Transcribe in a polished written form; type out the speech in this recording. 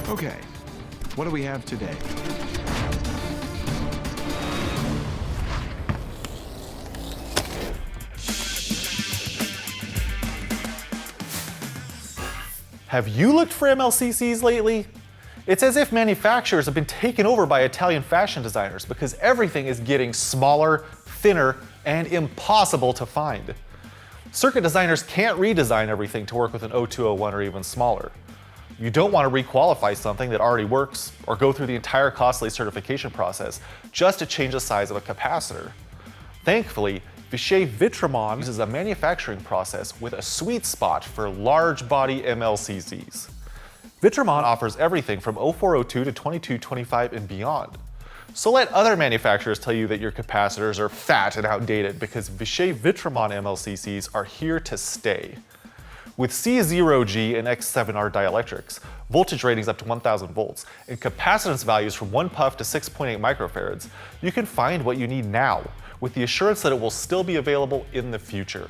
Okay, what do we have today? Have you looked for MLCCs lately? It's as if manufacturers have been taken over by Italian fashion designers because everything is getting smaller, thinner, and impossible to find. Circuit designers can't redesign everything to work with an 0201 or even smaller. You don't want to requalify something that already works or go through the entire costly certification process just to change the size of a capacitor. Thankfully, Vishay Vitramon uses a manufacturing process with a sweet spot for large body MLCCs. Vitramon offers everything from 0402 to 2225 and beyond. So let other manufacturers tell you that your capacitors are fat and outdated because Vishay Vitramon MLCCs are here to stay. With C0G and X7R dielectrics, voltage ratings up to 1000 volts, and capacitance values from 1 puff to 6.8 microfarads, you can find what you need now, with the assurance that it will still be available in the future.